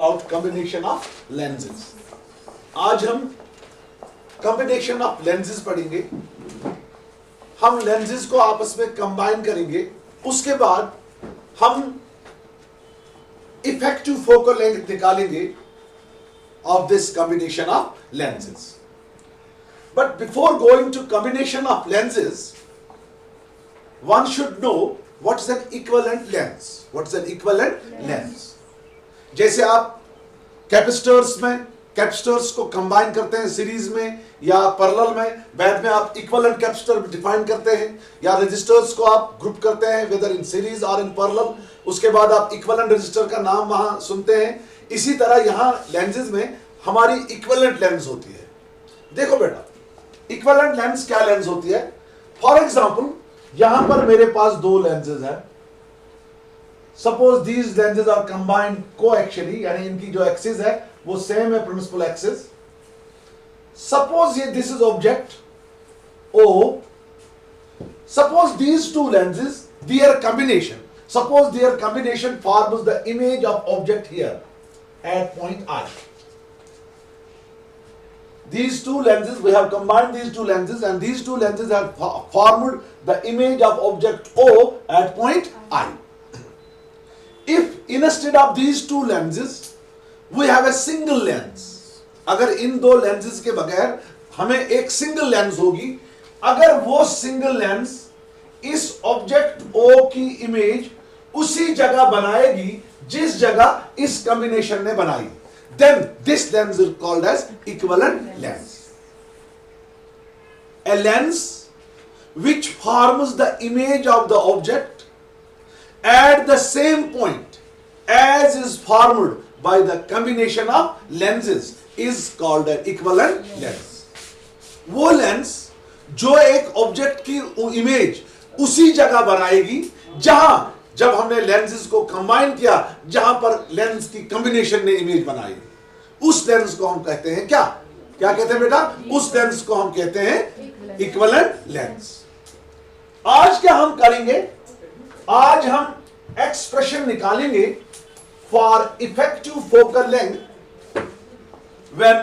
Out combination of lenses. आज हम combination of lenses पढ़ेंगे। हम लेंसेज को आपस में कंबाइन करेंगे, उसके बाद हम इफेक्टिव फोकल लेंथ निकालेंगे of this combination of lenses. But before going to combination of lenses, one should know what is an equivalent lens. What is an equivalent lens? जैसे आप कैपेसिटर्स में कैपेसिटर्स को combine करते हैं series में या parallel में, बाद में आप इक्विवेलेंट कैपेसिटर डिफाइन करते हैं, या रेजिस्टर्स को आप ग्रुप करते हैं वेदर इन सीरीज और इन पैरेलल, उसके बाद आप इक्विवेलेंट रेजिस्टर का नाम वहां सुनते हैं। इसी तरह यहां लेंसेज में हमारी इक्विवेलेंट लेंस होती है। देखो बेटा, इक्विवेलेंट लेंस क्या लेंस होती है? फॉर एग्जांपल यहां पर मेरे पास दो लेंसेज हैं। Suppose these lenses are combined coaxially, यानी इनकी जो एक्सिस है वो सेम है, प्रिंसिपल एक्सिस। सपोज ये this is object O, suppose these two lenses, their combination, suppose their combination forms the image of object here at point I. These two lenses, we have combined these two lenses, and these two lenses have formed the image of object O at point I. If instead of these two lenses, we have a single lens, अगर इन दो lenses के बगैर हमें एक single lens होगी, अगर वो single lens इस object O की image उसी जगह बनाएगी जिस जगह इस combination ने बनाई, then this lens is called as equivalent lens. A lens which forms the image of the object at the same point as is formed by the combination of lenses is called an equivalent lens. वो lens जो एक object की image उसी जगह बनाएगी जहां जब हमने लेंसेज को कंबाइन किया, जहां पर लेंस की कॉम्बिनेशन ने इमेज बनाई, उस लेंस को हम कहते हैं क्या क्या कहते हैं बेटा? उस लेंस को हम कहते हैं इक्विवेलेंट लेंस। आज क्या हम करेंगे? आज हम एक्सप्रेशन निकालेंगे for effective focal length when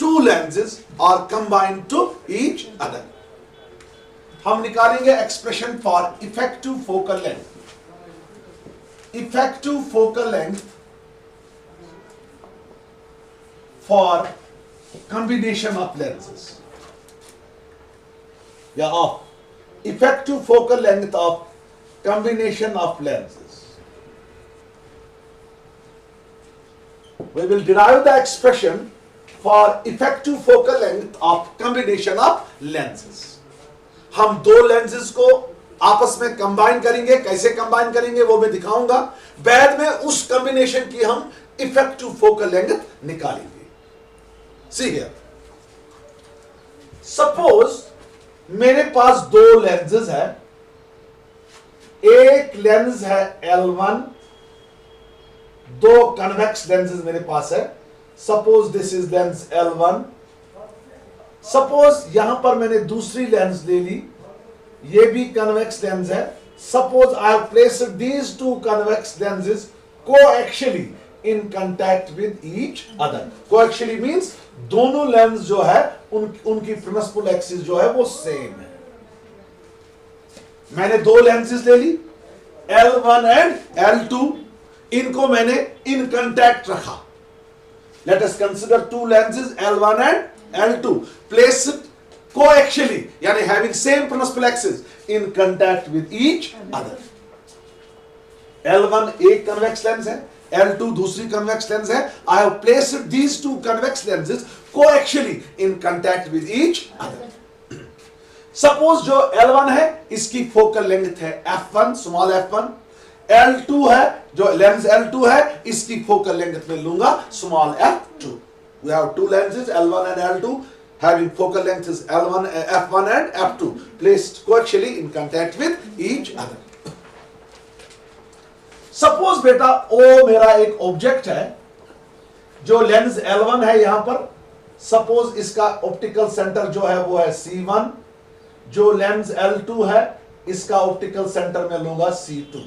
two lenses are combined to each other. हम निकालेंगे expression for effective focal length. Effective focal length for combination of lenses, या of effective focal length of combination of lenses. We will derive the expression for effective focal length of combination of lenses. हम दो lenses को आपस में combine करेंगे। कैसे combine करेंगे वो मैं दिखाऊंगा। बाद में उस कॉम्बिनेशन की हम इफेक्टिव फोकल लेंथ निकालेंगे। See here. Suppose मेरे पास दो lenses है। एक लेंस है L1, दो कन्वेक्स लेंसेज मेरे पास है। Suppose this is lens L1. Suppose यहां पर मैंने दूसरी लेंस ले ली, ये भी कन्वेक्स लेंस है। Suppose I have placed these two convex lenses coaxially in contact with each other. Coaxially means दोनों लेंस जो है उनकी प्रिंसिपल एक्सिस जो है वो सेम है। मैंने दो लेंसेज ले ली L1 एंड L2, इनको मैंने इन कंटैक्ट रखा। Let us consider two lenses L1 and L2 placed coaxially, यानी having same principal axis in contact with each other. L1 एक convex lens है, L2 दूसरी convex lens है। I have placed these two convex lenses coaxially in contact with each other. Suppose जो L1 है इसकी focal length है f1, small f1, L2 है जो लेंस L2 है इसकी फोकल लेंथ में लूंगा small f2. We have two lenses L1 and L2 having focal lengths L1, f1 and f2 placed coaxially in contact with each other. Suppose बेटा O मेरा एक object है जो लेंस L1 है यहां पर। Suppose इसका ऑप्टिकल सेंटर जो है वो है C1, जो लेंस L2 है इसका ऑप्टिकल सेंटर में लूंगा C2।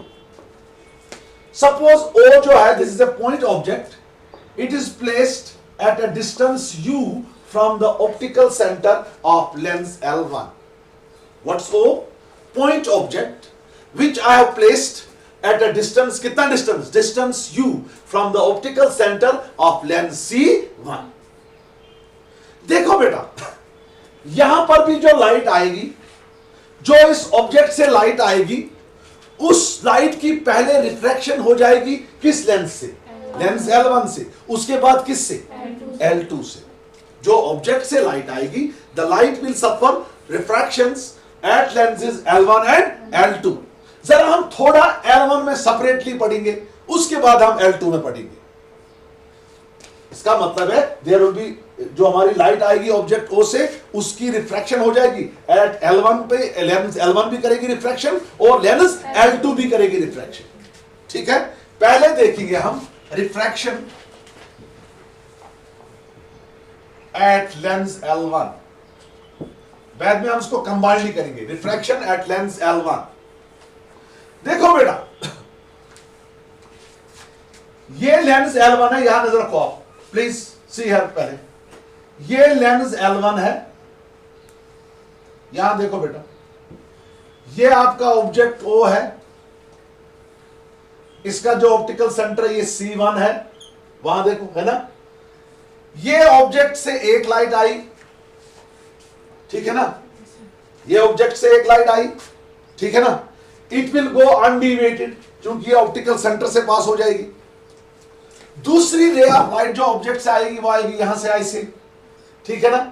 Suppose O जो है, this is a point object, It is placed at a distance u from the optical center of lens L1. What's O? Point object which I have placed at a distance, कितना distance? Distance u from the optical center of lens C1. देखो बेटा, यहां पर भी जो light आएगी, जो इस ऑब्जेक्ट से लाइट आएगी, उस लाइट की पहले रिफ्रैक्शन हो जाएगी किस लेंस से? लेंस L1 से। उसके बाद किस से? L2 से। जो ऑब्जेक्ट से लाइट आएगी, the light will suffer refractions at lenses L1 and L2। जरा हम थोड़ा L1 में सेपरेटली पढ़ेंगे, उसके बाद हम L2 में पढ़ेंगे। इसका मतलब है देयर विल बी, जो हमारी लाइट आएगी ऑब्जेक्ट O से, उसकी रिफ्रैक्शन हो जाएगी एट L1 पे, लेंस L1 भी करेगी रिफ्रैक्शन और लेंस L2 भी करेगी रिफ्रैक्शन। ठीक है, पहले देखेंगे हम रिफ्रैक्शन एट लेंस L1, बाद में हम उसको कंबाइनली करेंगे, रिफ्रैक्शन एट लेंस L1। देखो बेटा, ये लेंस L1 है, यहां नजर रखो आप, प्लीज सी हियर। पहले ये लेंस L1 है, यहां देखो बेटा, ये आपका ऑब्जेक्ट O है, इसका जो ऑप्टिकल सेंटर है ये C1 है, वहां देखो, है ना। ये ऑब्जेक्ट से एक लाइट आई, ठीक है ना, ये ऑब्जेक्ट से एक लाइट आई, ठीक है ना। इट विल गो अनडिवेटेड, क्योंकि ये ऑप्टिकल सेंटर से पास हो जाएगी। दूसरी रे ऑफ लाइट जो ऑब्जेक्ट से आएगी वो आएगी यहां से, ऐसे, ठीक है ना।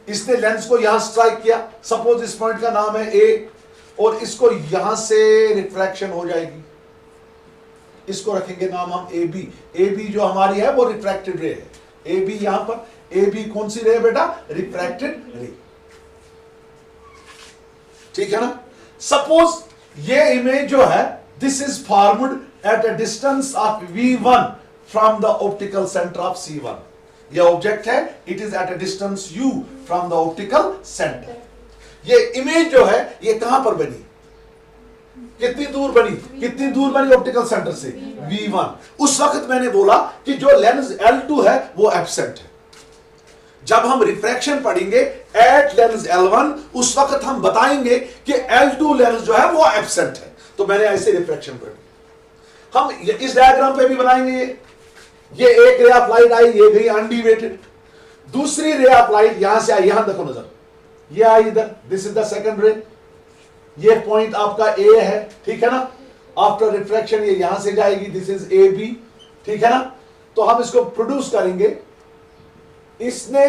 इसने लेंस को यहां स्ट्राइक किया, सपोज इस पॉइंट का नाम है A, और इसको यहां से रिफ्रैक्शन हो जाएगी, इसको रखेंगे नाम हम AB। AB जो हमारी है वो रिफ्रैक्टेड रे है। AB यहां पर, AB कौन सी रे है बेटा? रिफ्रैक्टेड रे, ठीक है ना। सपोज ये इमेज जो है, this is formed at a distance of V1 from the optical centre of C1। ये ऑब्जेक्ट है, it is at a distance U from the optical centre. ये इमेज जो है ये कहां पर बनी, कितनी दूर बनी, कितनी दूर बनी ऑप्टिकल सेंटर से? V1। उस वक्त मैंने बोला कि जो लेंस L2 है वो एब्सेंट है। जब हम रिफ्रैक्शन पढ़ेंगे एट लेंस L1, उस वक्त हम बताएंगे कि L2 लेंस जो है वो एब्सेंट है। तो मैंने ऐसे रिफ्रैक्शन पढ़ी, हम इस डायग्राम पे भी बनाएंगे। ये एक रे ऑफ लाइट आई, ये गई अनडिवेटेड। दूसरी रे ऑफ लाइट यहां से आई, यहां देखो नजर, ये आई इधर, दिस इज द सेकंड रे। ये पॉइंट आपका A है, ठीक है ना। आफ्टर रिफ्रैक्शन ये यहां से जाएगी, दिस इज AB, ठीक है ना। तो हम इसको प्रोड्यूस करेंगे। इसने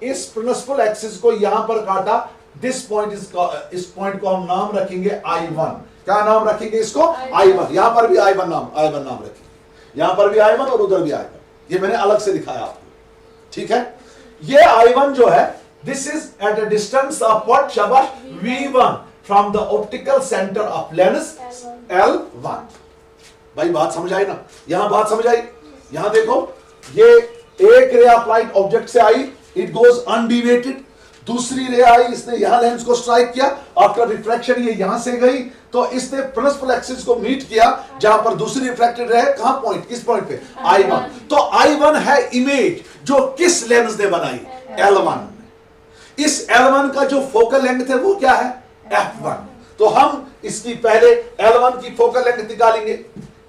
इस प्रिंसिपल एक्सिस को यहां पर काटा, दिस पॉइंट, इस पॉइंट को हम नाम रखेंगे I1। क्या नाम रखेंगे इसको? I1। यहां पर भी I1 नाम रखेंगे, यहां पर भी I1 और उधर भी I1। ये मैंने अलग से दिखाया आपको, ठीक है। ये I1 जो है, this is at a distance of what? शाबाश, V1 from the optical centre of lens L1। भाई बात समझ आई ना? यहां बात समझ आई? यहां देखो, ये एक रे ऑफ लाइट ऑब्जेक्ट से आई, इट गोज अनडिवेटेड। दूसरी रे आई, इसने यहां लेंस को स्ट्राइक किया, आफ्टर रिफ्रैक्शन ये यहां से गई, तो इसने प्रिंसिपल एक्सिस को मीट किया, जहां पर दूसरी रिफ्रैक्टेड रे है, कहां पॉइंट, किस पॉइंट पे? I1। तो I1 है इमेज जो किस लेंस ने बनाई? L1। इस L1 का जो फोकल लेंथ है वो क्या है? F1। तो हम इसकी पहले L1 की फोकल लेंथ निकालेंगे।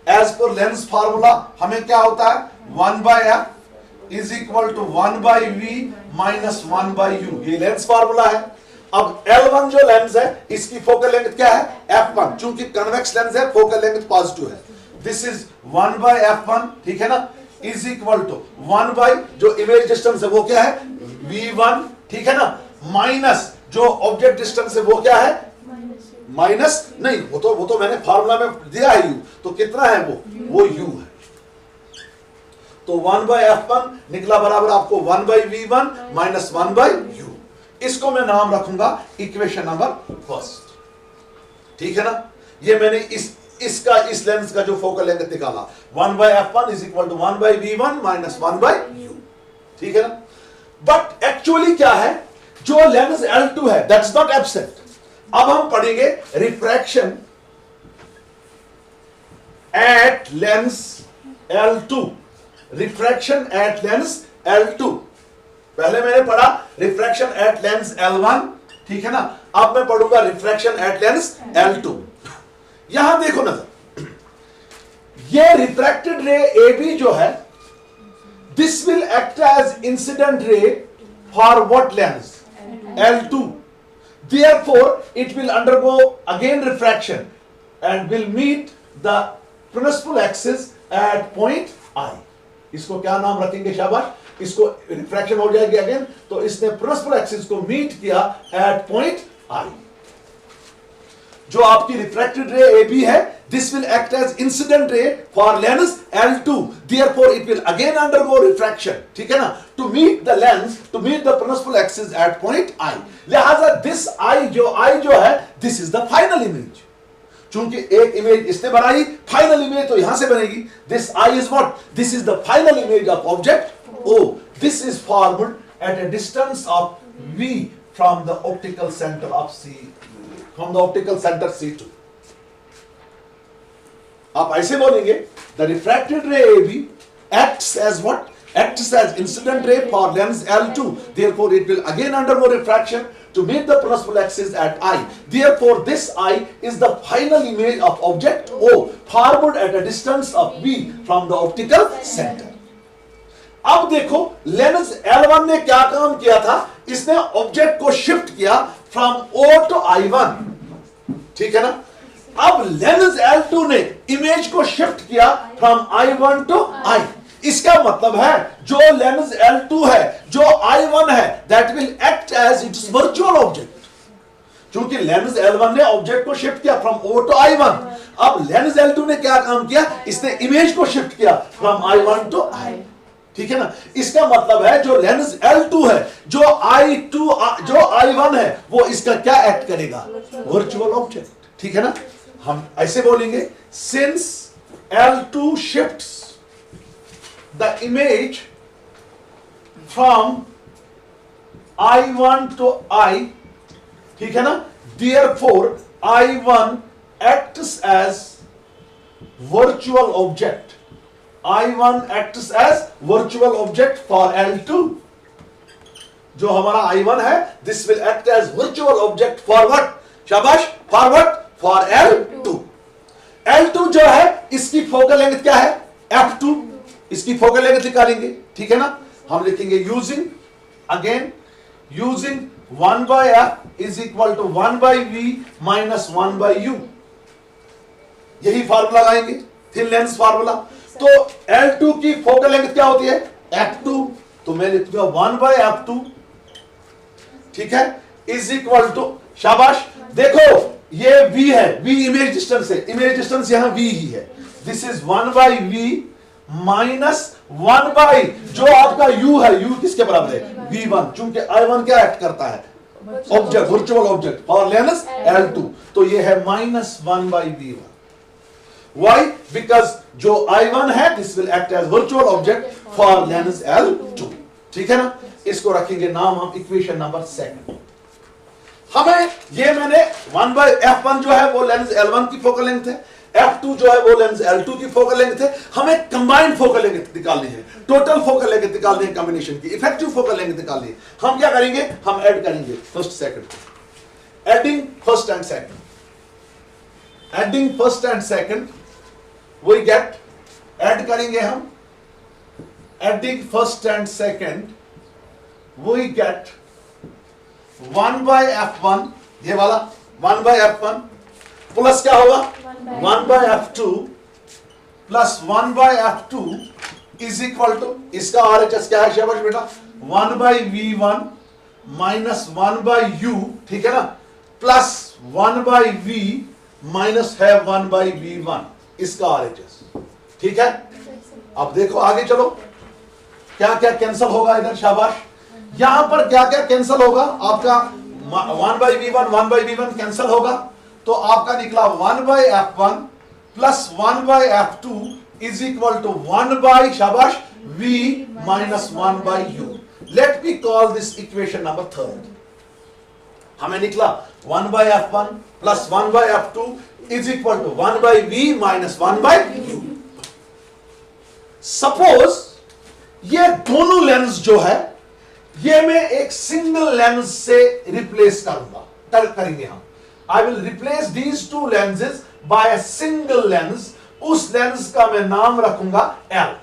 एज पर लेंस फार्मूला हमें क्या होता है? 1/f is equal to 1/v minus 1/u। ये लेंस फार्मूला है। अब L1 जो लेंस है, इसकी फोकल लेंथ क्या है? F1। चूंकि कन्वेक्स लेंस है, फोकल लेंथ पॉजिटिव है। दिस इज 1/f1, ठीक है ना, इज इक्वल टू 1 जो इमेज डिस्टेंस है वो क्या है? V1, ठीक है ना, माइनस जो ऑब्जेक्ट डिस्टेंस है वो क्या है? माइनस नहीं, वो तो मैंने फार्मूला में दिया है U, तो कितना है वो U है। तो 1/f1 निकला बराबर आपको 1/v1 माइनस 1/u। इसको मैं नाम रखूंगा इक्वेशन नंबर फर्स्ट, ठीक है ना। ये मैंने इस लेंस का जो फोकल लेंथ निकाला, 1/f1 is equal to 1/v1 minus 1/u, ठीक है ना। बट एक्चुअली क्या है, जो लेंस L2 है दैट्स नॉट एब्सेंट। अब हम पढ़ेंगे refraction at lens L2। Refraction at lens L2। पहले मैंने पढ़ा रिफ्रैक्शन एट लेंस L1, ठीक है ना। अब मैं पढ़ूंगा रिफ्रैक्शन एट लेंस L2। यहां देखो नजर, ये रिफ्रैक्टेड रे AB जो है, this will act as incident ray for what lens L2। Therefore it will undergo again refraction and will meet the principal axis at point I। इसको क्या नाम रखेंगे, शाबाश, इसको रिफ्रैक्शन हो जाएगी अगेन, तो इसने प्रिंसिपल एक्सिस को मीट किया एट पॉइंट I। जो आपकी रिफ्रैक्टेड रे AB है, this will act as incident ray for lens L2, therefore it will again undergo refraction, ठीक है ना, to meet the lens, to meet the principal axis at point I। लिहाजा this I जो है, this is the final image. चूंकि एक image इसने बनाई, फाइनल इमेज तो यहां से बनेगी। This I is what? This is the final image of object O. This is formed at a distance of V from the optical center of C2। आप ऐसे बोलेंगे, the refracted ray AB acts as what? Acts as incident ray for lens L2, therefore it will again undergo refraction to meet the principal axis at I। Therefore this I is the final image of object O formed at a distance of V from the optical center। अब देखो lens L1 ने क्या काम किया था, इसने object को shift किया फ्रॉम O टू I1, ठीक है ना। अब लेंस L2 ने इमेज को शिफ्ट किया फ्रॉम I1 टू I। इसका मतलब है जो लेंस L2 है, जो I1 है, that will act as its virtual object. क्योंकि लेंस L1 ने ऑब्जेक्ट को शिफ्ट किया फ्रॉम O टू I1। अब लेंस L2 ने क्या काम किया, इसने इमेज को शिफ्ट किया फ्रॉम I1 टू I, ठीक है ना। इसका मतलब है जो लेंस L2 है, जो I1 है, वो इसका क्या एक्ट करेगा, वर्चुअल ऑब्जेक्ट, ठीक है ना। हम ऐसे बोलेंगे, since L2 shifts the image from I1 to I, ठीक है ना, therefore I1 acts as virtual object। I1 acts as virtual object for L2। जो हमारा I1 है, this will act as virtual object for what? शाबाश, for what? For L2। L2 जो है, इसकी फोकल लेंथ क्या है, F2। इसकी फोकल लेंथ निकालेंगे, ठीक है ना। हम लिखेंगे using 1 by F is equal to 1 by V minus 1 by U। यही फार्मूला लगाएंगे, थिन लेंस फार्मूला। तो L2 की फोकल लेंथ क्या होती है, F2, तो मैं लिखूंगा 1 by F2, ठीक है, इज इक्वल टू, शाबाश, देखो ये V है, V इमेज डिस्टेंस है, इमेज डिस्टेंस यहां V ही है। This is 1 by V minus 1 by जो आपका U है, U किसके बराबर है, V1, चूंकि I1 क्या एक्ट करता है, object, virtual object for lens L2, तो ये है -1 by V1। Why? Because जो I1 है, this will act as virtual object for lens L2, ठीक है ना। इसको रखेंगे नाम हम इक्वेशन नंबर 2। हमें ये मैंने 1 by F1 जो है वो लेंस L1 की फोकल लेंथ है, F2 जो है वो लेंस L2 की फोकल लेंथ है। हमें कंबाइंड फोकल लेंथ निकालनी है, टोटल फोकल लेंथ निकालनी है, कॉम्बिनेशन की इफेक्टिव फोकल लेंथ निकालनी है। हम क्या करेंगे, हम ऐड करेंगे first second, adding first and second, adding first and second we get, add करेंगे हम, adding first and second we get 1 by F1, ये वाला 1 by F1 प्लस क्या होगा 1 by F2 plus 1 by F2 is equal to, इसका RHS क्या है शाबाश बेटा, 1 by V1 minus 1 by U, ठीक है ना, प्लस 1 by V माइनस है 1 by V1, इसका RHS, ठीक है। अब देखो आगे चलो, क्या क्या कैंसिल होगा इधर, शाबाश। यहां पर क्या क्या कैंसिल होगा, आपका 1 by V1 1 by V1 cancel होगा, तो आपका निकला 1 by F1 plus 1 by F2 is equal to 1 by शाबाश V minus 1 by U। Let me call this equation number 3। हमें निकला 1 by F1 plus 1 by F2 is equal to 1 by V minus 1 by U। Suppose ये दोनों lens जो है ये मैं एक सिंगल लेंस से रिप्लेस करूंगा, करेंगे हम। I will replace these two lenses by a single lens. उस लेंस का मैं नाम रखूंगा L।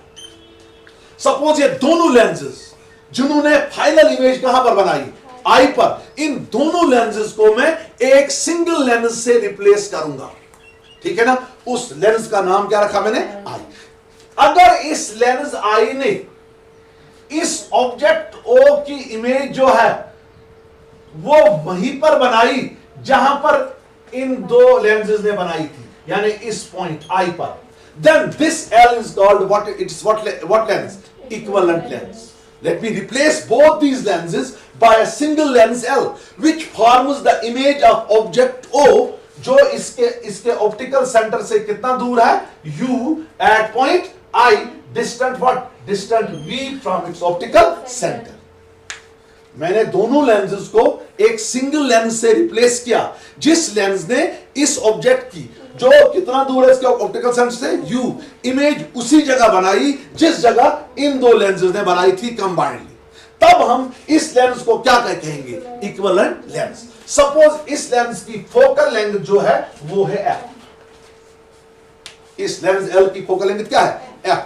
सपोज ये दोनों लेंसेज जिन्होंने फाइनल इमेज कहां पर बनाई, आई पर, इन दोनों लेंसेज को मैं एक सिंगल लेंस से रिप्लेस करूंगा, ठीक है ना। उस लेंस का नाम क्या रखा मैंने, आई। अगर इस लेंस आई ने इस ऑब्जेक्ट O की इमेज जो है वो वहीं पर बनाई जहां पर इन दो लेंसेज ने बनाई थी, यानी इस पॉइंट I पर, then this L is called what lens? Equivalent lens. Let me replace both these lenses by a single lens L, which forms the image of object O, जो इसके ऑप्टिकल सेंटर से कितना दूर है, U, at point I, distant what? Distant V from its optical center. मैंने दोनों lenses को एक सिंगल लेंस से रिप्लेस किया, जिस लेंस ने इस ऑब्जेक्ट की जो कितना दूर है इसके ऑप्टिकल सेंटर से, U, इमेज उसी जगह बनाई जिस जगह इन दो लेंसेज ने बनाई थी कंबाइंडली। तब हम इस लेंस को क्या कहेंगे, इक्विवेलेंट लेंस। सपोज इस लेंस की फोकल लेंथ जो है वो है F। इस लेंस L की फोकल लेंथ क्या है, F।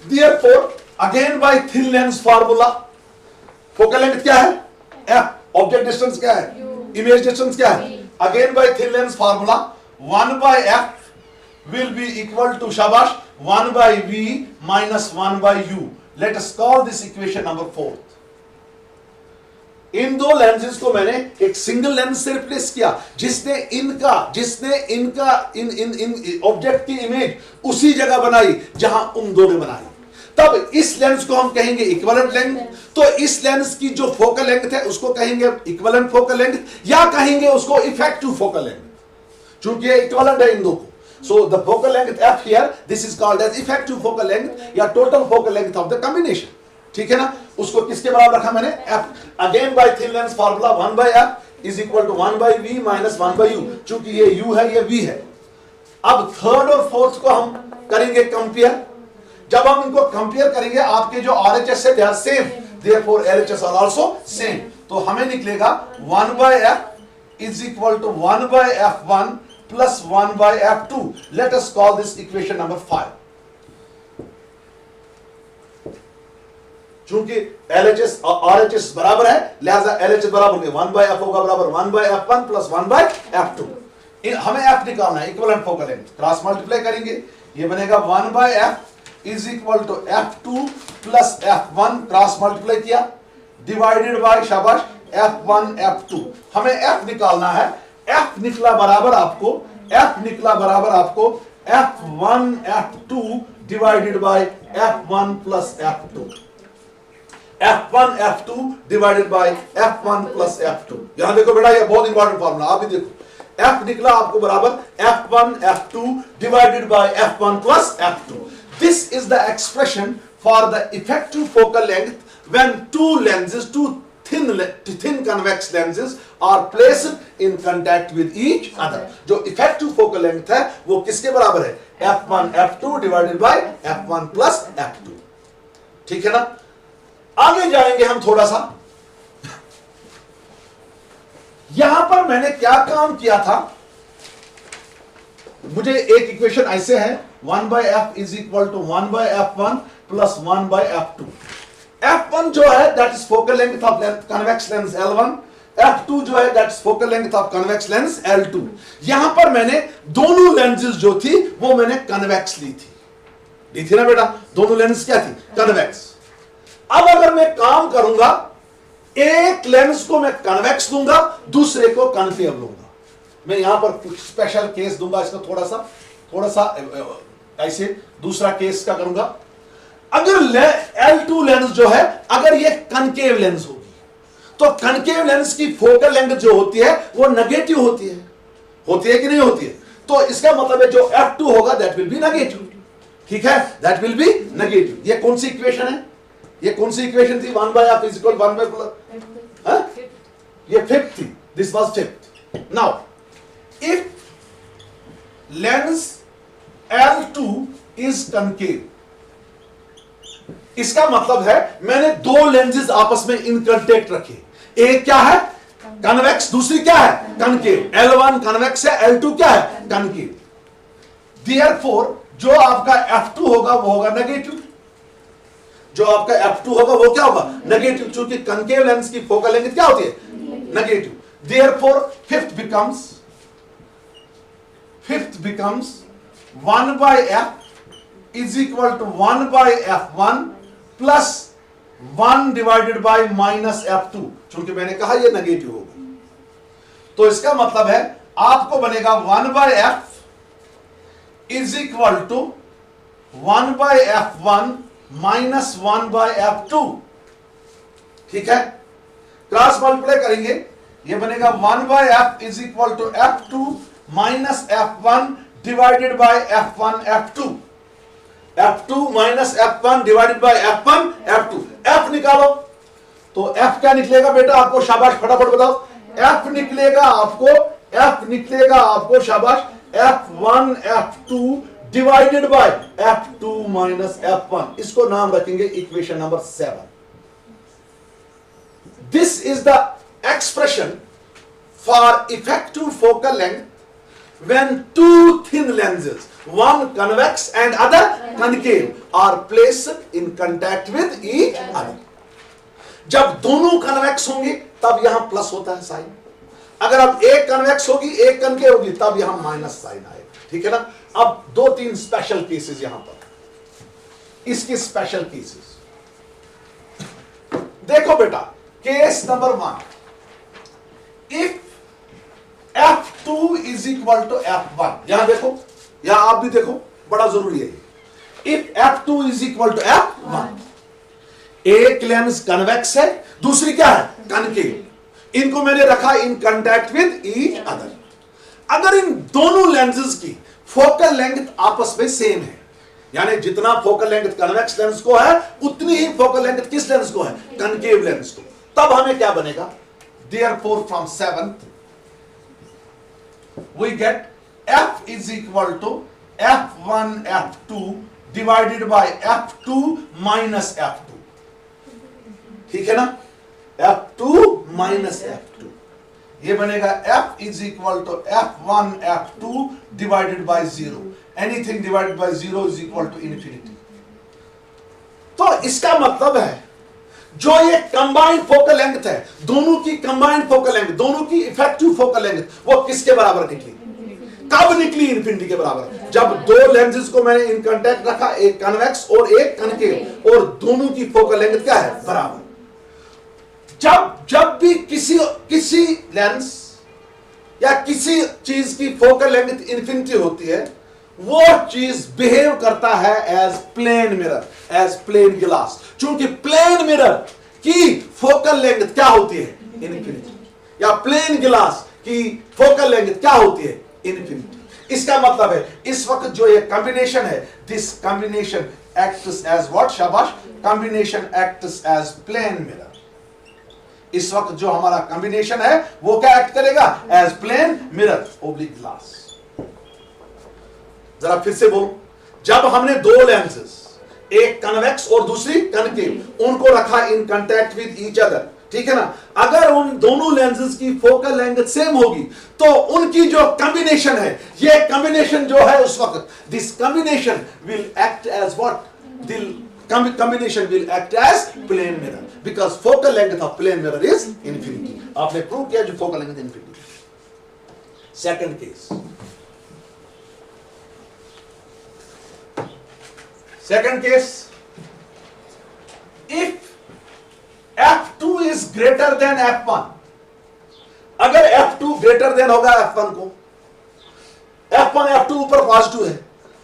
Therefore, again by thin lens formula, focal length क्या है, F। ऑब्जेक्ट डिस्टेंस क्या है, इमेज डिस्टेंस क्या है, again bye thin lens formula 1 by F will be equal to, शाबाश, 1 by V minus 1 by U. Let us call this equation number 4. इन दो lenses को मैंने एक सिंगल लेंस से रिप्लेस किया, जिसने इनका इन ऑब्जेक्ट की इमेज उसी जगह बनाई जहां उन दो ने बनाई। तब इस लेंस को हम कहेंगे इक्विवेलेंट लेंथ। तो इस लेंस की जो फोकल लेंथ है उसको कहेंगे इक्विवेलेंट फोकल लेंथ, या कहेंगे उसको इफेक्टिव फोकल लेंथ, क्योंकि ये इक्विवेलेंट है इन दो को। So the focal length F here, this is called as effective focal length या total focal length of the combination, ठीक है ना। उसको किसके बराबर रखा मैंने, F। Again by thin lens formula 1 by F is equal to 1 by V minus 1 by U, चूंकि ये U है ये V है। अब थर्ड और फोर्थ को हम करेंगे कंपेयर। जब हम इनको कंपेयर करेंगे आपके जो RHS है they are same, therefore LHS are also same। तो हमें निकलेगा 1 by F is equal to 1 by F1 plus 1 by F2. Let us call this equation number 5. चूंकि LHS और RHS बराबर है, लिहाजा LHS बराबर 1 by F होगा बराबर 1 by F1 plus 1 by F2। हमें F निकालना है, equivalent focal length, cross multiply करेंगे, ये बनेगा 1 by F is equal to F2 plus F1, cross multiply किया, डिवाइडेड बाय, शाबाश, F1 F2। हमें F निकालना है। F निकला बराबर आपको F1 F2 divided by F1 plus F2। F1 F2 divided by F1 plus F2। यहां देखो बेटा, ये बहुत इंपॉर्टेंट फॉर्मूला, आप भी देखो। F निकला आपको बराबर F1 F2 divided by F1 plus F2। This is the expression for the effective focal length when two lenses, thin convex lenses are placed in contact with each other। जो effective focal length है वो किसके बराबर है, F1 F2 divided by F1 plus F2, ठीक है ना। आगे जाएंगे हम थोड़ा सा। यहां पर मैंने क्या काम किया था, मुझे एक इक्वेशन ऐसे है 1 by F is equal to 1 by F1 plus 1 by F2। F1 जो है that is focal length of convex lens L1, F2 जो है that is focal length of convex lens L2। यहां पर मैंने दोनों लेंसेज जो थी वो मैंने कन्वेक्स ली थी ना बेटा, दोनों लेंस क्या थी, कन्वेक्स। अब अगर मैं काम करूंगा, एक लेंस को मैं कन्वेक्स दूंगा, दूसरे को कन्केव लूंगा। मैं यहां पर कुछ स्पेशल केस दूंगा, इसको थोड़ा सा ऐसे दूसरा केस का करूंगा। अगर L2 लेंस जो है अगर ये कनकेव लेंस होगी तो कनकेव लेंस की फोकल लेंथ जो होती है वो नेगेटिव होती है कि नहीं होती है। तो इसका मतलब है जो F2 होगा दैट विल बी नेगेटिव, ठीक है, दैट विल बी नेगेटिव। ये कौन सी इक्वेशन है, ये कौन सी इक्वेशन थी, 1 by F is equal 1 by plus, ये फिफ्थ थी, this was fifth. Now if lens L2 is concave, इसका मतलब है मैंने दो लेंसेज आपस में इन कांटेक्ट रखे, एक क्या है कन्वेक्स, दूसरी क्या है कनकेव। L1 कन्वेक्स है, L2 क्या है कनकेव। देयरफॉर जो आपका F2 होगा वो होगा नेगेटिव, जो आपका F2 होगा वो क्या होगा नेगेटिव, क्योंकि कनकेव लेंस की फोकल लेंथ क्या होती है negative. Therefore fifth becomes 1 by F is equal to 1 by F1 plus 1 divided by minus F2, क्योंकि मैंने कहा ये नेगेटिव होगा। तो इसका मतलब है आपको बनेगा 1 by F is equal to 1 by F1 minus 1 by F2, ठीक है। क्रॉस मल्टीप्लाई करेंगे, ये बनेगा 1 by F is equal to F2 minus F1 divided by F1 F2, F2 minus F1 divided by F1 F2। F निकालो तो F क्या निकलेगा बेटा आपको, शाबाश फटाफट बताओ। F निकलेगा आपको शाबाश F1 F2 divided by F2 minus F1। इसको नाम रखेंगे equation number 7। This is the expression for effective focal length when two thin lenses, one convex and other concave, are placed in contact with each other। जब दोनों convex होंगे तब यहां plus होता है साइन, अगर अब एक कन्वेक्स होगी एक कनकेव होगी तब यहां माइनस साइन आएगा, ठीक है ना। अब दो तीन स्पेशल केसेस यहां पर, इसके स्पेशल केसेस देखो बेटा। Case number 1, if F2 is equal to F1, यहां देखो, यहां आप भी देखो, बड़ा जरूरी है। If F2 is equal to F1, एक लेंस कन्वेक्स है दूसरी क्या है कनकेव, इनको मैंने रखा इन कांटेक्ट विद ईच अदर। अगर इन दोनों लेंसेज की फोकल लेंथ आपस में सेम है, यानी जितना फोकल लेंथ कन्वेक्स लेंस को है उतनी ही फोकल लेंथ किस लेंस को है कनकेव लेंस को, तब हमें क्या बनेगा। Therefore from 7th we get F is equal to F1 F2 divided by F2 minus F2, ठीक है ना। F2 minus F2, ये बनेगा F is equal to F1 F2 divided by 0। Anything divided by 0 is equal to infinity। तो इसका मतलब है जो ये कंबाइंड फोकल लेंथ है, दोनों की कंबाइंड फोकल लेंथ, दोनों की इफेक्टिव फोकल लेंथ, वो किसके बराबर निकली, कब निकली इन्फिनिटी के बराबर, जब दो लेंसेज को मैंने इन कांटेक्ट रखा, एक कन्वेक्स और एक कनकेव, और दोनों की फोकल लेंथ क्या है बराबर। जब भी किसी लेंस या किसी चीज की फोकल लेंथ इन्फिनिटी होती है, वो चीज बिहेव करता है as plane mirror, as plane glass, क्योंकि प्लेन मिरर की फोकल लेंथ क्या होती है इन्फिनिटी, या प्लेन गिलास की फोकल लेंथ क्या होती है इन्फिनिटी। इसका मतलब है इस वक्त जो ये कॉम्बिनेशन है, this combination acts as what, शाबाश, combination acts as plane mirror. इस वक्त जो हमारा कॉम्बिनेशन है वो क्या एक्ट करेगा as plane mirror oblique glass. जरा फिर से बोलो, जब हमने दो लेंसेज, एक कन्वेक्स और दूसरी कनकेव, उनको रखा इन कांटेक्ट विद ईच अदर, ठीक है ना, अगर उन दोनों लेंसेज की फोकल लेंथ सेम होगी तो उनकी जो कॉम्बिनेशन है, ये कॉम्बिनेशन जो है उस वक्त, this combination will act as what, combination will act as plane mirror because focal length of plane mirror is infinity। आपने प्रूव किया जो focal length infinity। Second case, if F2 is greater than F1, अगर F2 greater than होगा F1 को, F1 F2 ऊपर positive है,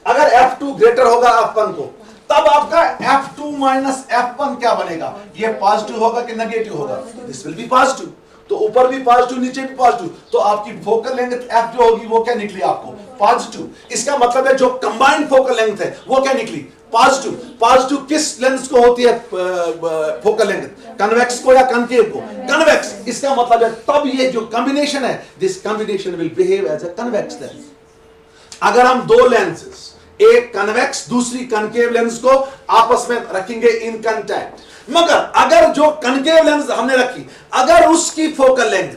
अगर F2 greater होगा F1 को, तब आपका F2 minus F1 क्या बनेगा, ये पॉजिटिव होगा कि नेगेटिव होगा, दिस विल बी पॉजिटिव। तो ऊपर भी पॉजिटिव नीचे भी पॉजिटिव, तो आपकी फोकल लेंथ F जो होगी वो क्या निकली आपको पॉजिटिव। इसका मतलब है जो कंबाइंड फोकल लेंथ है वो क्या निकली पॉजिटिव। पॉजिटिव किस लेंस को होती है फोकल लेंथ, कन्वेक्स को या कनकेव को, कन्वेक्स। इसका मतलब है तब ये जो कॉम्बिनेशन है, this combination will behave as a convex lens. अगर हम दो लेंसेस, एक कन्वेक्स दूसरी कनकेव लेंस को आपस में रखेंगे इन कांटेक्ट। मगर अगर जो कनकेव लेंस हमने रखी, अगर उसकी फोकल लेंथ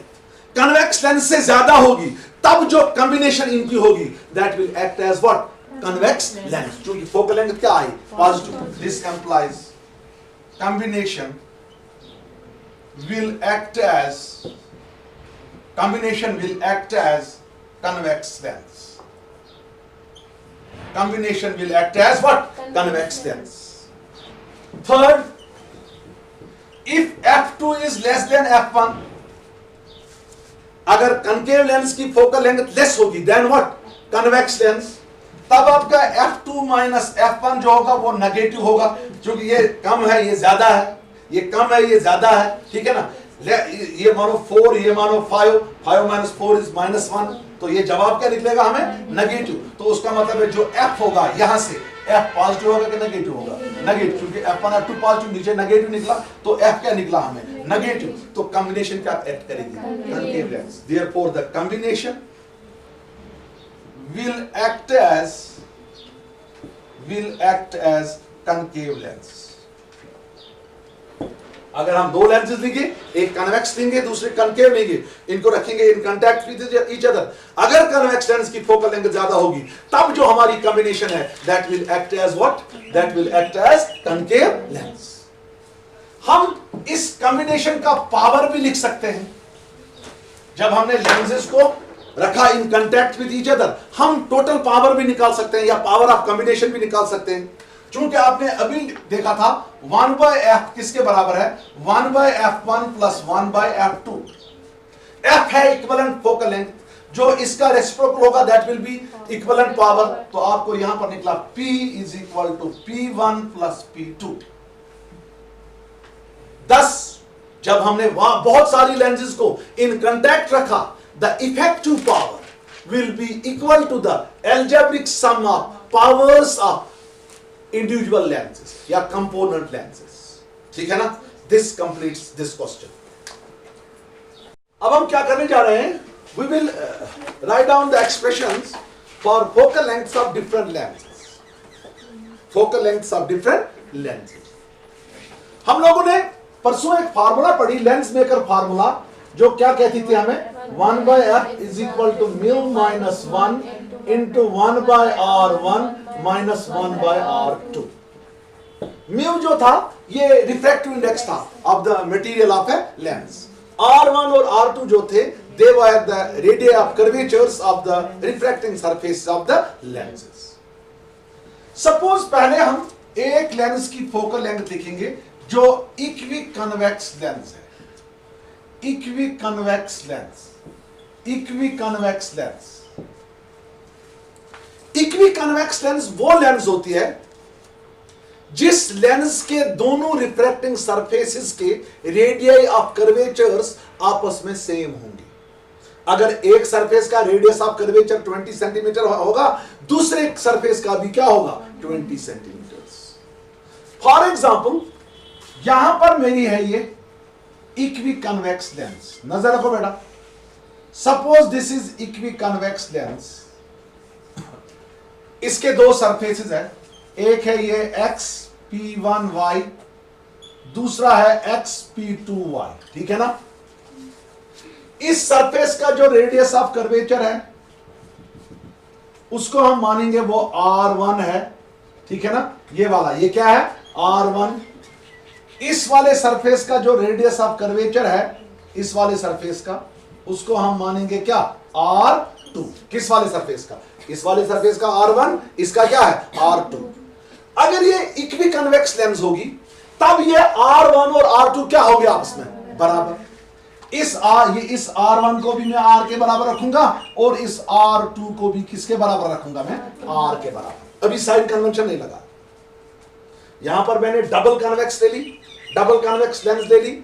कन्वेक्स लेंस से ज्यादा होगी, तब जो कॉम्बिनेशन इनकी होगी that will act as what, convex lens. क्योंकि फोकल लेंथ क्या आई, positive. This implies combination will act as convex lens. Combination will act as what, convex lens. Third, if f2 is less than f1, अगर concave lens की focal length less होगी then what, convex lens, तब आपका f2 minus f1 जो होगा वो negative होगा, क्योंकि ये कम है ये ज्यादा है, ये कम है ये ज्यादा है, ठीक है ना। ये मानो 4, ये मानो 5, 5 माइनस 4 इज -1, तो ये जवाब क्या निकलेगा हमें, नेगेटिव। तो उसका मतलब है जो f होगा यहां से f पॉजिटिव होगा कि नेगेटिव होगा, नेगेटिव, क्योंकि f1 f2 पॉजिटिव, नीचे नेगेटिव निकला, तो f क्या निकला हमें, नेगेटिव। तो कॉम्बिनेशन क्या एक्ट करेगी, concave lens. Therefore the combination will act as concave lens. अगर हम दो लेंसेज लेंगे, एक कन्वेक्स लेंगे दूसरे कनकेव लेंगे, इनको रखेंगे in contact with each other, अगर कन्वेक्स लेंस की फोकल लेंथ ज्यादा होगी तब जो हमारी कॉम्बिनेशन है that will act as what, that will act as concave lens. हम इस कॉम्बिनेशन का पावर भी लिख सकते हैं। जब हमने लेंसेज को रखा इन कांटेक्ट विद ईच अदर, हम टोटल पावर भी निकाल सकते हैं या पावर ऑफ कॉम्बिनेशन भी निकाल सकते हैं। चूंकि आपने अभी देखा था 1/f किसके बराबर है, 1/f1 प्लस 1/f2। f है इक्विवेलेंट फोकल लेंथ, जो इसका रेसिप्रोकल होगा that will be equivalent power. तो आपको यहां पर निकला P is equal to P1 plus P2। 10 जब हमने वहां बहुत सारी लेंसेज को इन कांटेक्ट रखा, the effective power will be equal to the algebraic sum of powers of individual lenses या component lenses, ठीक है ना। This completes this question. अब हम क्या करने जा रहे हैं, we will write down the expressions for focal lengths of different lenses. Focal lengths of different lenses. हम लोगों ने परसों एक फार्मूला पढ़ी, लेंस मेकर फार्मूला, जो क्या कहती थी हमें, 1/f is equal to mu minus 1 into 1/r1 minus 1/r2। Mu जो था ये रिफ्रैक्टिव इंडेक्स था of the material of a lens, r1 और r2 जो थे they were the radius of curvatures of the refracting surface of the lenses. Suppose पहले हम एक लेंस की फोकल लेंथ लिखेंगे जो इक्वी कन्वेक्स लेंस है, equiconvex lens, equiconvex lens. Equiconvex lens वो लेंस होती है जिस लेंस के दोनों रिफ्रैक्टिंग सरफेसेस के रेडियस ऑफ कर्वेचर्स आपस में सेम होंगे। अगर एक सरफेस का रेडियस ऑफ कर्वेचर 20 सेंटीमीटर होगा, दूसरे सरफेस का भी क्या होगा, 20 सेंटीमीटर। फॉर एग्जाम्पल यहां पर मेरी है ये इक्वी कन्वेक्स लेंस, नजर रखो बेटा। Suppose this is equi convex lens, इसके दो सरफेसेस है, एक है ये XP1y, दूसरा है XP2y, ठीक है ना। इस सरफेस का जो रेडियस ऑफ कर्वेचर है उसको हम मानेंगे वो R1 है, ठीक है ना। ये वाला ये क्या है, R1। इस वाले सरफेस का जो रेडियस ऑफ कर्वेचर है इस वाले सरफेस का, उसको हम मानेंगे क्या, R2। किस वाले सरफेस का, इस वाले सरफेस का R1, इसका क्या है, R2। अगर ये इक्वी कन्वेक्स लेंस होगी तब ये R1 और R2 क्या हो गया आपस में, बराबर। इस R1 को भी मैं R के बराबर रखूंगा और इस R2 को भी किसके बराबर रखूंगा, मैं R के बराबर। अभी साइन कन्वेंशन नहीं लगा, यहां पर मैंने डबल कन्वेक्स ले ली, डबल कन्वेक्स लेंस ले ली।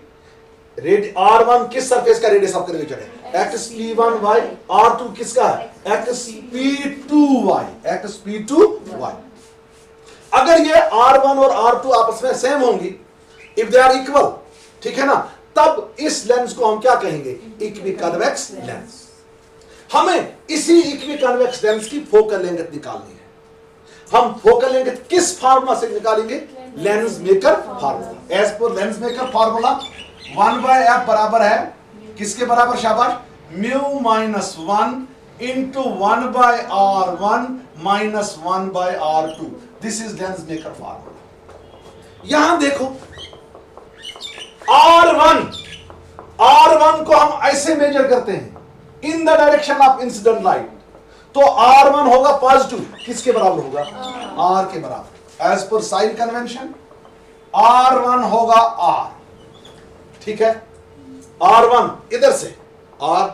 R1 किस सरफेस का रेडियस ऑफ कर्वेचर है, XP1y, R2 किसका है, XP2y, XP2y। अगर ये R1 और R2 आपस में सेम होंगी, इफ दे आर इक्वल, ठीक है ना, तब इस लेंस को हम क्या कहेंगे, इक्वी कन्वेक्स लेंस। हमें इसी इक्वी कन्वेक्स लेंस की फोकल लेंथ निकालनी है। हम फोकल लेंथ किस फार्मूला से निकालेंगे? Lens maker formula. As per lens maker formula 1/f बराबर है किसके बराबर? शाबाश, mu minus 1 into 1/r1 minus 1/r2। This is lens maker formula. यहां देखो R1 को हम ऐसे मेजर करते हैं in the direction of incident light, तो R1 होगा पॉजिटिव, किसके बराबर होगा? R के बराबर। As per sign convention R1 होगा R, ठीक है? R1 इधर से R,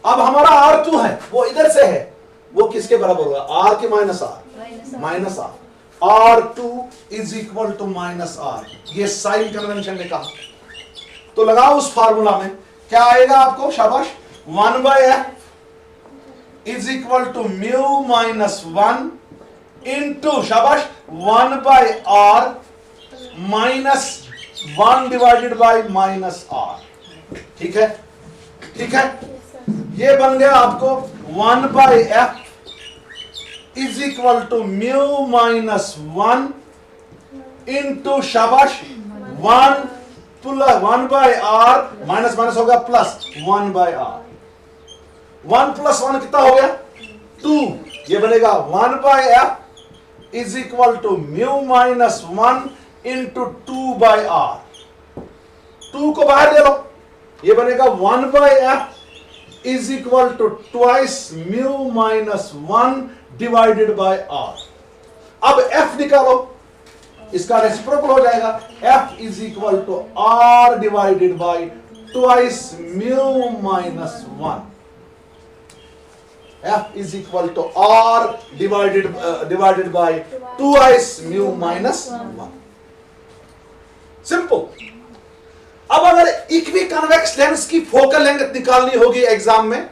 अब हमारा R2 है वो इधर से है, वो किसके बराबर होगा? R के minus R, R2 is equal to minus R। ये साइन कन्वेंशन ने कहा, तो लगाओ उस फार्मूला में, क्या आएगा आपको? शाबाश, 1/f is equal to mu minus 1 into शाबाश 1/r minus 1 divided by minus R। ठीक है, ठीक है, ये बन गया आपको 1/f is equal to mu minus 1 into शाबाश 1 1/r माइनस माइनस होगा प्लस 1/r। 1 प्लस 1 कितना हो गया? 2। ये बनेगा 1/f is equal to mu minus 1 into 2/r। 2 को बाहर ले लो, ये बनेगा 1/f is equal to twice mu minus 1 divided by r। अब f निकालो, इसका रेसिप्रोकल हो जाएगा, f is equal to r divided by twice mu minus 1। f is equal to r divided by twice mu minus 1। Simple. अब अगर equiconvex lens की focal length निकालनी होगी एग्जाम में,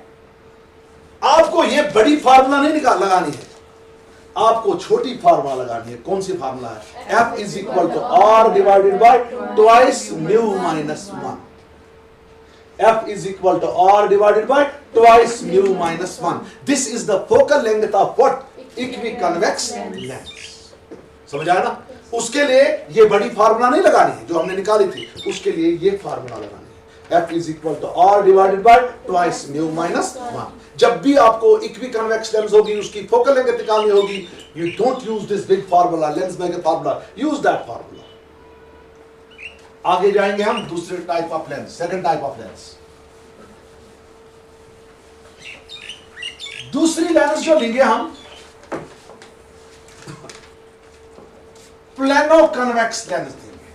आपको ये बड़ी फार्मूला नहीं लगानी है, आपको छोटी फार्मूला लगानी है। कौन सी फार्मूला है? f is equal to r divided by twice mu minus 1। f is equal to r divided by twice mu minus 1. This is the focal length of what? Equiconvex lens. समझ आया ना? उसके लिए ये बड़ी फार्मूला नहीं लगानी है जो हमने निकाली थी, उसके लिए ये फार्मूला लगानी है, f is equal to r divided by twice mu minus 1. जब भी आपको इक्विकन्वेक्स लेंस होगी, उसकी फोकल लेंथ निकालनी होगी, you don't use this big formula, lens maker formula, use that formula. आगे जाएंगे हम दूसरे type of lens, second type of lens. दूसरी लेंस जो लेंगे हम प्लेनो कन्वेक्स लेंस देंगे।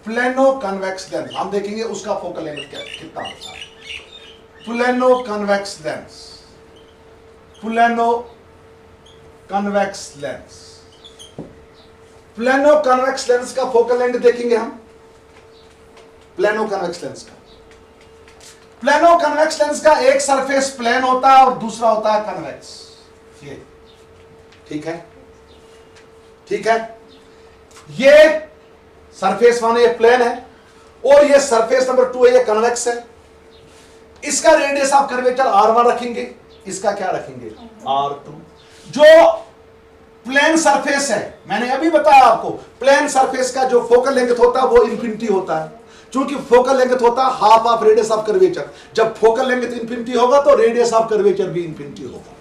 प्लेनो कन्वेक्स लेंस हम देखेंगे उसका फोकल लेंथ कितना होता है। Plano convex lens, plano convex lens, plano convex lens का फोकल लेंथ देखेंगे हम। प्लेनो कन्वेक्स लेंस का, प्लेनो कन्वेक्स लेंस का एक सरफेस प्लेन होता है और दूसरा होता है कन्वेक्स। ये ठीक है, ठीक है, ये सरफेस 1 ये प्लेन है और ये सरफेस नंबर 2 है, ये कन्वेक्स है। इसका रेडियस ऑफ कर्वेचर r1 रखेंगे, इसका क्या रखेंगे? r2। जो प्लेन सरफेस है, मैंने अभी बताया आपको, प्लेन सरफेस का जो फोकल लेंथ होता है वो इंफिनिटी होता है, क्योंकि फोकल लेंथ होता है half of radius of curvature. जब फोकल लेंथ इंफिनिटी होगा तो रेडियस ऑफ कर्वेचर भी इंफिनिटी होगा।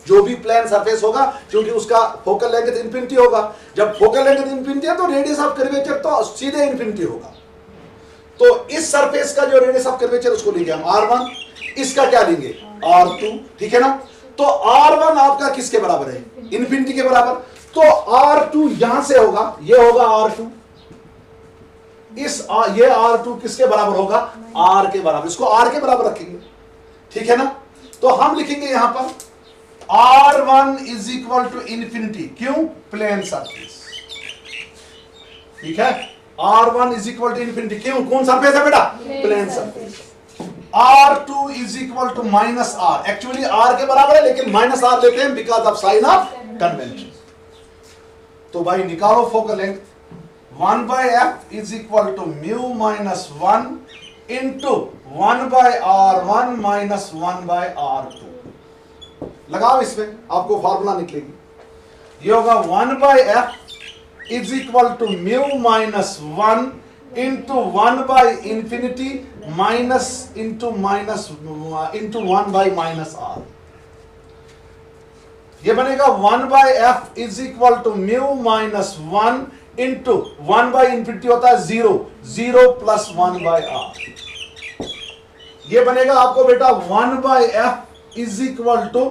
जो भी प्लेन सरफेस होगा, क्योंकि उसका फोकल लेंथ इंफिनिटी होगा, जब फोकल लेंथ इंफिनिटी है तो रेडियस ऑफ कर्वेचर तो सीधे इंफिनिटी होगा। तो इस सरफेस का जो रेडियस ऑफ कर्वेचर उसको लेंगे हम r1, इसका क्या लेंगे? r2, ठीक है ना? तो r1 आपका किसके बराबर है? इंफिनिटी के बराबर। तो r2 यहां से होगा, ये होगा r2, ये r2 किसके बराबर होगा? r के बराबर। इसको r के बराबर रखेंगे, ठीक है ना? तो हम लिखेंगे यहां पर r1 is equal to infinity. क्यों? प्लेन सरफेस, ठीक है। r1 is equal to infinity, क्यों? कौन सरफेस है बेटा? Plane surface. r2 is equal to minus r, actually r के बराबर है लेकिन माइनस r लेते हैं because of sign of convention. तो भाई निकालो focal length. 1/f is equal to mu minus 1 into 1/r1 minus 1/r2। लगाओ, इसमें आपको फार्मूला निकलेगी। ये होगा 1/f is equal to mu minus 1 into infinity minus into 1/-r। ये बनेगा 1/f is equal to mu minus 1 into 1/इंफिनिटी होता है 0 प्लस 1/r। ये बनेगा आपको बेटा 1/f is equal to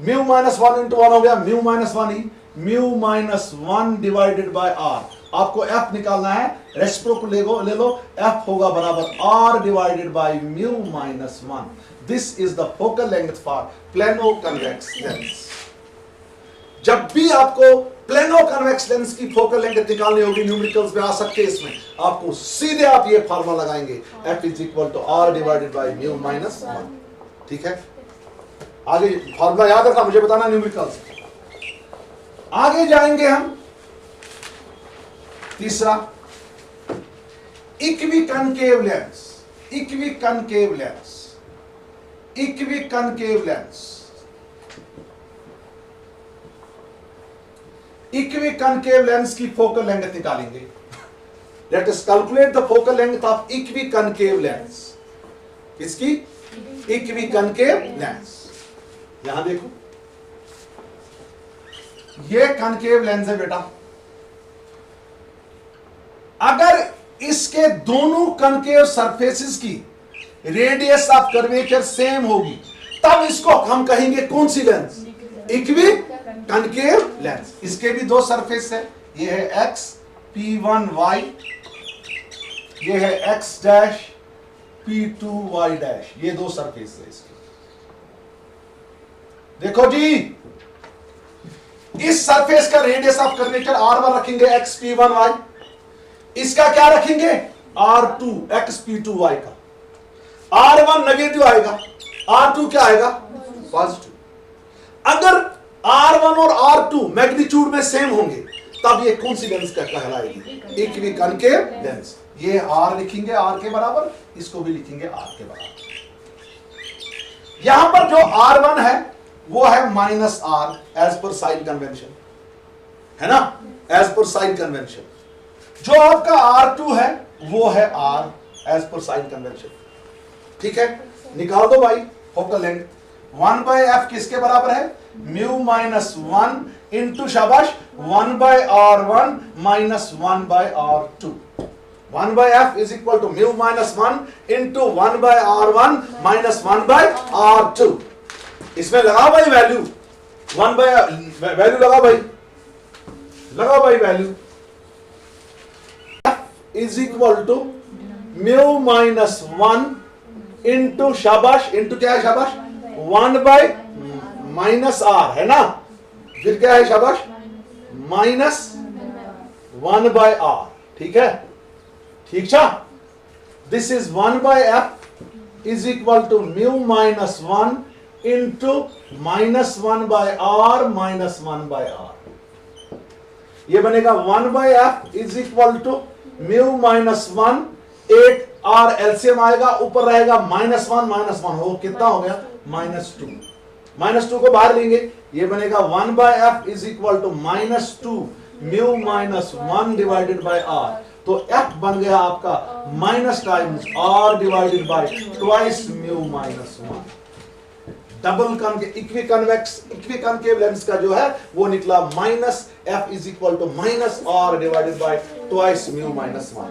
mu minus 1 into 1 हो गया म्यू माइनस 1 ही, mu minus 1 divided by r। आपको f निकालना है, रेसिप्रोकल ले लो, f होगा बराबर r divided by mu minus 1। This is the focal length for plano convex lens. जब भी आपको प्लेनो कन्वेक्स लेंस की फोकल लेंथ निकालनी होगी, न्यूमेरिकल्स में आ सकते हैं, इसमें आपको सीधे आप ये फार्मूला लगाएंगे, f is equal to r divided by mu minus 1। ठीक है, आगे फार्मूला याद रखना, मुझे बताना न्यूमेरिकल्स। आगे जाएंगे हम तीसरा, equiconcave lens. Equiconcave lens, equiconcave lens, equiconcave lens की फोकल लेंथ निकालेंगे। Let us calculate the focal length of equiconcave lens. इसकी इक्विकनकेव लेंस, यहां देखो, ये कनकेव लेंस है बेटा। अगर इसके दोनों कनकेव सरफेसेस की रेडियस ऑफ कर्वेचर सेम होगी, तब इसको हम कहेंगे कौन सी लेंस? Equiconcave lens. इसके भी दो सरफेस है, ये है x p1y, ये है x डैश p2y डैश, ये दो सरफेस है इसकी। देखो जी, इस सरफेस का रेडियस ऑफ कर्वेचर r1 रखेंगे x p1y, इसका क्या रखेंगे? r2 x p2y का। r1 नेगेटिव आएगा, r2 क्या आएगा? पॉजिटिव। अगर r1 और r2 मैग्नीट्यूड में सेम होंगे, तब ये कौन सी लेंस का कहलाएगी? इक्विकनकेव लेंस। ये r लिखेंगे r के बराबर, इसको भी लिखेंगे r के बराबर। यहां पर जो r1 है वो है minus r as per sign convention, है ना, एज पर साइन कन्वेंशन। जो आपका r2 है वो है r as per sign convention. ठीक है, निकाल दो भाई फोकल लेंथ। 1/f किसके बराबर है? म्यू माइनस 1 इंटू शाबाश 1/r1 minus 1/r2। 1/f is equal to mu minus 1 into 1/r1 minus 1/r2। इसमें लगाओ भाई वैल्यू, वैल्यू लगाओ भाई, लगाओ भाई value. f is equal to mu minus 1 into शाबाश, इंटू क्या है शाबाश? 1 माइनस r, है ना, फिर क्या है शाबाश? Minus 1/r। ठीक है, ठीक था। This is 1/f is equal to mu minus 1 into minus 1/r minus 1/r। ये बनेगा 1/f is equal to mu minus 1, 8r LCM आएगा, ऊपर रहेगा माइनस 1 हो, कितना हो गया? -2। -2 को बाहर लेंगे, ये बनेगा 1/f is equal to -2 mu minus 1 divided by r। तो f बन गया आपका minus times r divided by twice mu minus 1। Double equiconcave lens का जो है वो निकला -f is equal to -r divided by twice mu minus 1।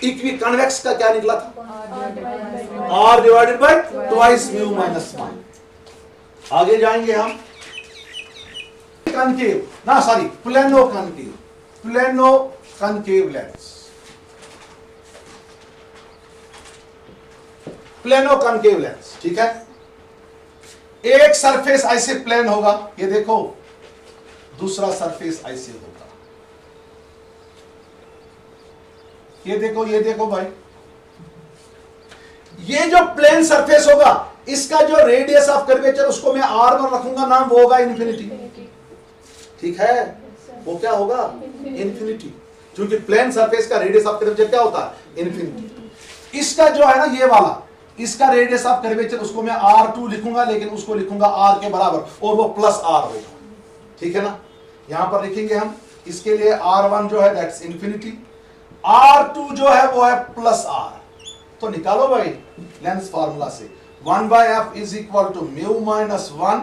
Equiconvex का क्या निकला था? r divided by twice mu minus 1। आगे जाएंगे हम कनकेव ना, sorry, plano concave, plano concave lens. Plano concave lens, ठीक है। एक सरफेस ऐसे प्लेन होगा, ये देखो, दूसरा सरफेस ऐसे होगा, ये देखो भाई, ये जो प्लेन सरफेस होगा, इसका जो रेडियस ऑफ कर्वेचर उसको मैं r1 रखूंगा, नाम वो होगा इन्फिनिटी। ठीक है, वो क्या होगा? इन्फिनिटी, क्योंकि प्लेन सरफेस का रेडियस ऑफ कर्वेचर क्या होता है? इन्फिनिटी। इसका जो है ना ये वाला, इसका रेडियस ऑफ कर्वेचर उसको मैं r2 लिखूंगा, लेकिन उसको लिखूंगा r के बराबर, और वो प्लस r होगा। ठीक है ना, यहां पर लिखेंगे हम, इसके लिए R1 जो है दैट्स इंफिनिटी, R2 जो है वो है प्लस R। तो निकालो भाई लेंस फार्मूला से, 1/f is equal to mu minus 1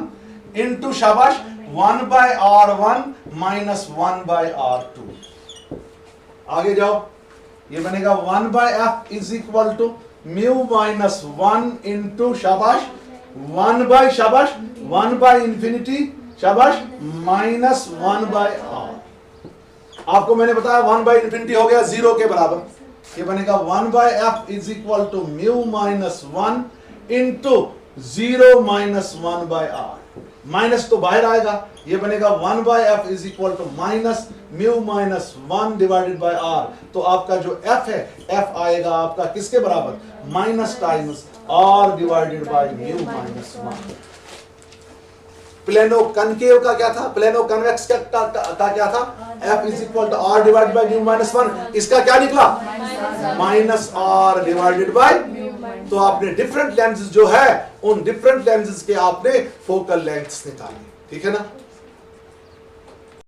into शाबाश 1/R1 माइनस 1/R2। आगे जाओ, ये बनेगा 1/f is equal to mu minus 1 into शाबाश 1 बाय इंफिनिटी शाबाश माइनस 1/R। आपको मैंने बताया 1 बाय इंफिनिटी हो गया 0 के बराबर, ये बनेगा 1/f is equal to mu minus 1 into 0 minus 1/R। Minus तो बाहर आएगा, ये बनेगा 1/f is equal to minus mu minus 1 divided by R। तो आपका जो f है, f आएगा आपका किसके बराबर, minus times R divided by mu minus 1। Plano concave का क्या था, प्लेनो कन्वेक्स का क्या था, f is equal to R divided by mu minus 1। इसका क्या निकला, माइनस R डिवाइडेड बाय। तो आपने डिफरेंट लेंसेज जो है, उन डिफरेंट लेंसेज के आपने फोकल लेंथ्स निकाले, ठीक है ना।